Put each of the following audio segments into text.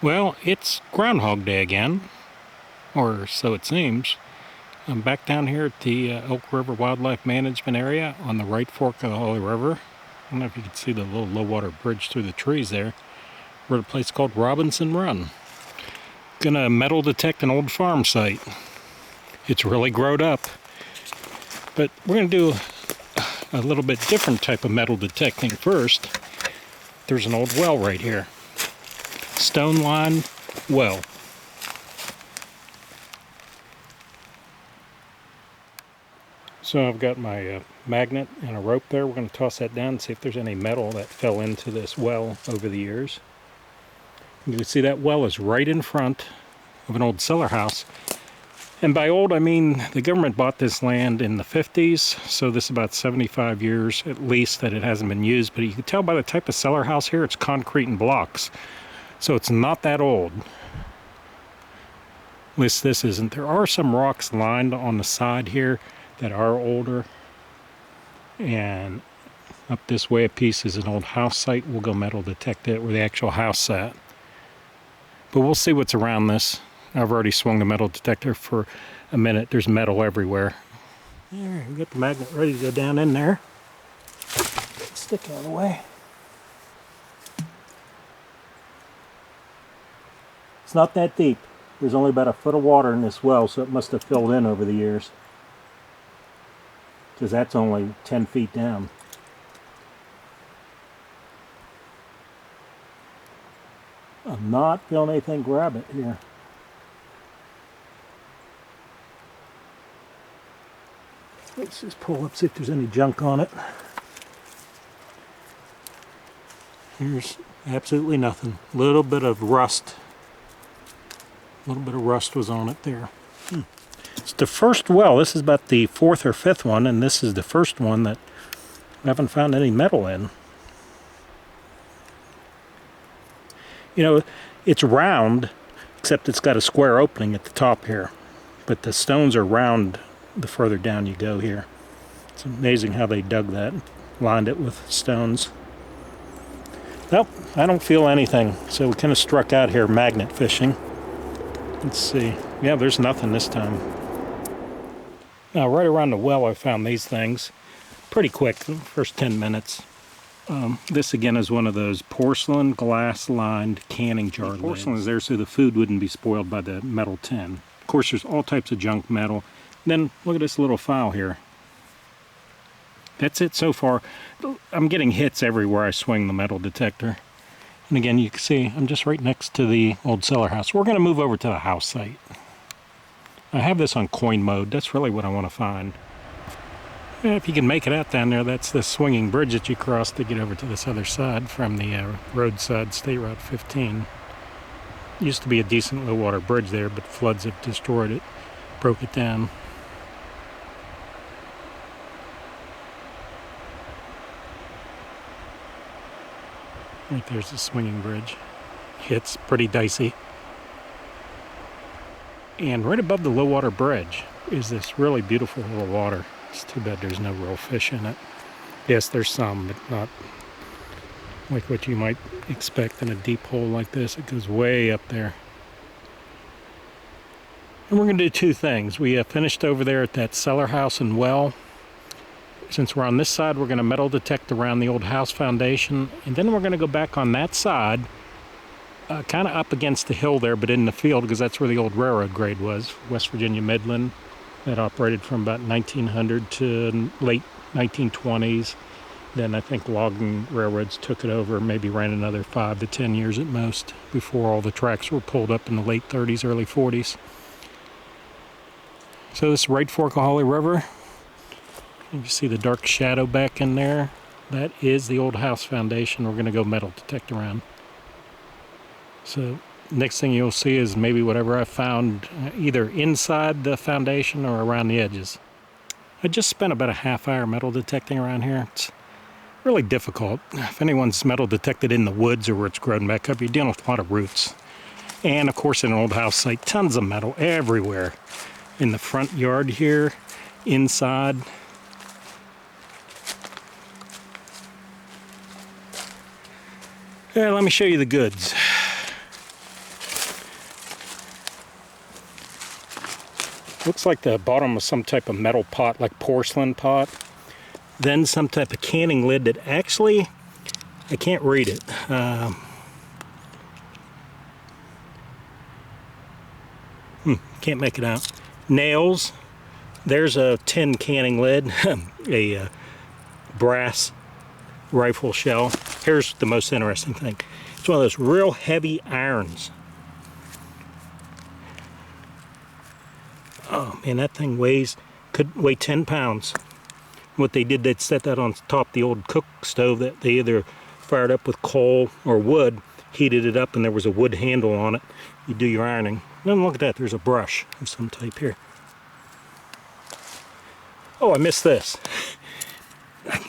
Well, it's Groundhog Day again, or so it seems. I'm back down here at the Elk River Wildlife Management Area on the right fork of the Holly River. I don't know if you can see the little low water bridge through the trees there. We're at a place called Robinson Run. Gonna metal detect an old farm site. It's really growed up. But we're gonna do a little bit different type of metal detecting first. There's an old well right here. Stone line well. So I've got my magnet and a rope there. We're going to toss that down and see if there's any metal that fell into this well over the years. You can see that well is right in front of an old cellar house. And by old, I mean the government bought this land in the 50s, so this is about 75 years at least that it hasn't been used. But you can tell by the type of cellar house here, it's concrete and blocks. So it's not that old. At least this isn't. There are some rocks lined on the side here that are older. And up this way a piece is an old house site. We'll go metal detect it where the actual house sat. But we'll see what's around this. I've already swung the metal detector for a minute. There's metal everywhere. There, we got the magnet ready to go down in there. Stick out of the way. It's not that deep. There's only about a foot of water in this well, so it must have filled in over the years. Because that's only 10 feet down. I'm not feeling anything grab it here. Let's just pull up, see if there's any junk on it. Here's absolutely nothing. A little bit of rust. A little bit of rust was on it there. It's the first well. This is about the fourth or fifth one, and this is the first one that I haven't found any metal in. You know, it's round, except it's got a square opening at the top here. But the stones are round the further down you go here. It's amazing how they dug that, lined it with stones. Nope, I don't feel anything. So we kind of struck out here magnet fishing. Let's see. Yeah, there's nothing this time. Now, right around the well, I found these things. Pretty quick, the first 10 minutes. This, again, is one of those porcelain glass-lined canning jar lids. Porcelain is there so the food wouldn't be spoiled by the metal tin. Of course, there's all types of junk metal. Then, look at this little file here. That's it so far. I'm getting hits everywhere I swing the metal detector. And again, you can see I'm just right next to the old cellar house. We're going to move over to the house site. I have this on coin mode. That's really what I want to find. And if you can make it out down there, that's the swinging bridge that you cross to get over to this other side from the roadside State Route 15. Used to be a decent low water bridge there, but floods have destroyed it, broke it down. Right there's the swinging bridge. It's pretty dicey. And right above the low water bridge is this really beautiful little water. It's too bad there's no real fish in it. Yes, there's some, but not like what you might expect in a deep hole like this. It goes way up there. And we're going to do two things. We have finished over there at that cellar house and well. Since we're on this side, we're going to metal detect around the old house foundation. And then we're going to go back on that side, kind of up against the hill there, but in the field, because that's where the old railroad grade was, West Virginia Midland. That operated from about 1900 to late 1920s. Then I think logging railroads took it over, maybe ran another 5 to 10 years at most before all the tracks were pulled up in the late 30s, early 40s. So this right fork of Holly River. You see the dark shadow back in there. That is the old house foundation. We're going to go metal detect around. So next thing you'll see is maybe whatever I found either inside the foundation or around the edges. I just spent about a half hour metal detecting around here. It's really difficult. If anyone's metal detected in the woods or where it's grown back up, you're dealing with a lot of roots. And of course in an old house site, tons of metal everywhere. In the front yard here, inside. Yeah, let me show you the goods. Looks like the bottom of some type of metal pot, like porcelain pot. Then some type of canning lid that actually, I can't read it. Can't make it out. Nails. There's a tin canning lid, a brass rifle shell. Here's the most interesting thing. It's one of those real heavy irons. Oh man, that thing could weigh 10 pounds. What they did, they'd set that on top of the old cook stove that they either fired up with coal or wood, heated it up, and there was a wood handle on it. You do your ironing. And look at that, there's a brush of some type here. Oh, I missed this. I'm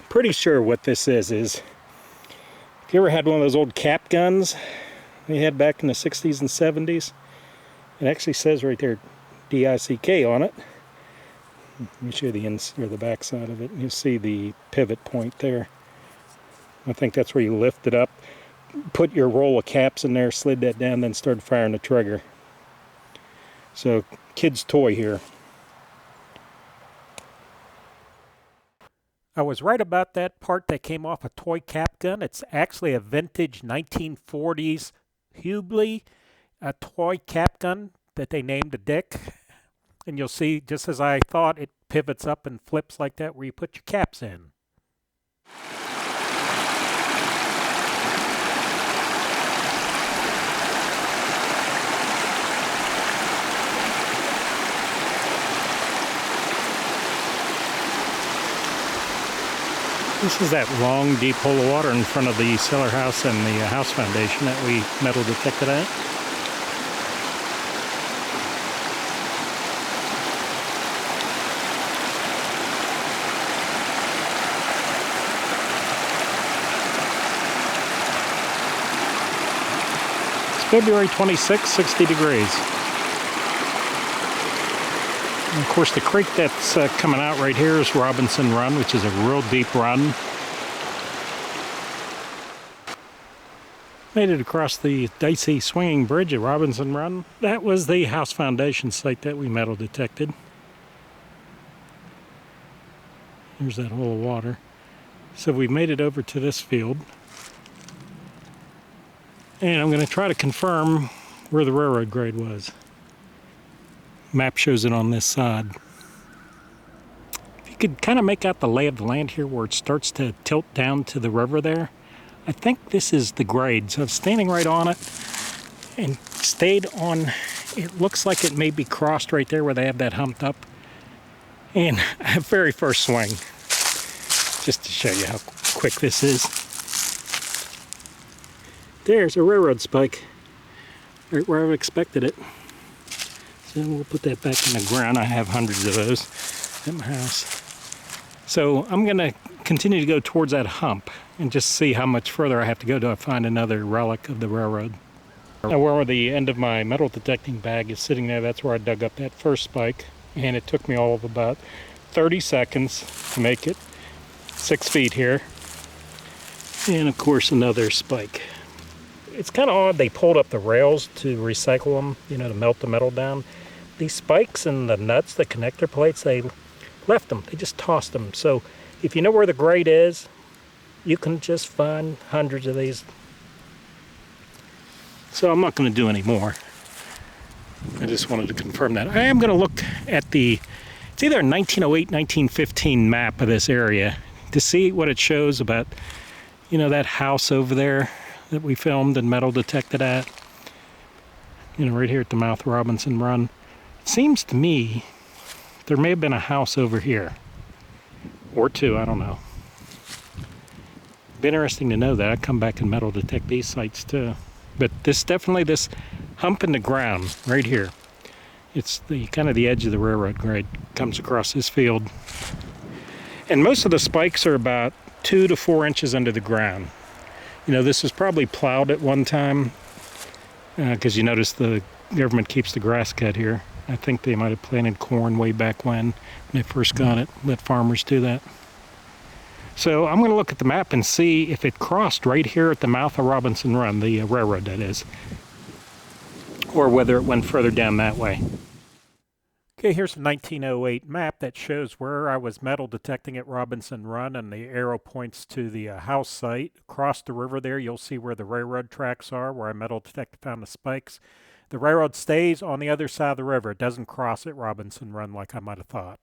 pretty sure what this is if you ever had one of those old cap guns they had back in the 60s and 70s, it actually says right there D-I-C-K on it. Let me show you the back side of it. You see the pivot point there. I think that's where you lift it up, put your roll of caps in there, slid that down, then started firing the trigger. So, kid's toy here. I was right about that part that came off a toy cap gun. It's actually a vintage 1940s Hubley, a toy cap gun that they named a Dick. And you'll see, just as I thought, it pivots up and flips like that where you put your caps in. This is that long, deep hole of water in front of the cellar house and the house foundation that we metal detected at. It's February 26, 60 degrees. And of course, the creek that's coming out right here is Robinson Run, which is a real deep run. Made it across the dicey swinging bridge at Robinson Run. That was the house foundation site that we metal detected. There's that hole of water. So we made it over to this field. And I'm going to try to confirm where the railroad grade was. Map shows it on this side. If you could kind of make out the lay of the land here where it starts to tilt down to the river there, I think this is the grade. So I'm standing right on it and stayed on, it looks like it may be crossed right there where they have that humped up. And very first swing, just to show you how quick this is. There's a railroad spike, right where I expected it. So we'll put that back in the ground. I have hundreds of those at my house. So I'm going to continue to go towards that hump and just see how much further I have to go till I find another relic of the railroad. Now where the end of my metal detecting bag is sitting there, that's where I dug up that first spike. And it took me all of about 30 seconds to make it. 6 feet here. And of course another spike. It's kind of odd they pulled up the rails to recycle them, you know, to melt the metal down. These spikes and the nuts, the connector plates, they left them. They just tossed them. So if you know where the grade is, you can just find hundreds of these. So I'm not going to do any more. I just wanted to confirm that. I am going to look at it's either a 1908, 1915 map of this area to see what it shows about, you know, that house over there that we filmed and metal detected at. You know, right here at the mouth of Robinson Run. It seems to me there may have been a house over here. Or two, I don't know. It'd be interesting to know that. I'd come back and metal detect these sites too. But this hump in the ground right here. It's the kind of the edge of the railroad grade. Comes across this field. And most of the spikes are about 2 to 4 inches under the ground. You know, this was probably plowed at one time because you notice the government keeps the grass cut here. I think they might have planted corn way back when they first got it, let farmers do that. So I'm going to look at the map and see if it crossed right here at the mouth of Robinson Run, the railroad that is, or whether it went further down that way. Okay, here's a 1908 map that shows where I was metal detecting at Robinson Run, and the arrow points to the house site. Across the river there, you'll see where the railroad tracks are, where I metal detected found the spikes. The railroad stays on the other side of the river. It doesn't cross at Robinson Run like I might have thought.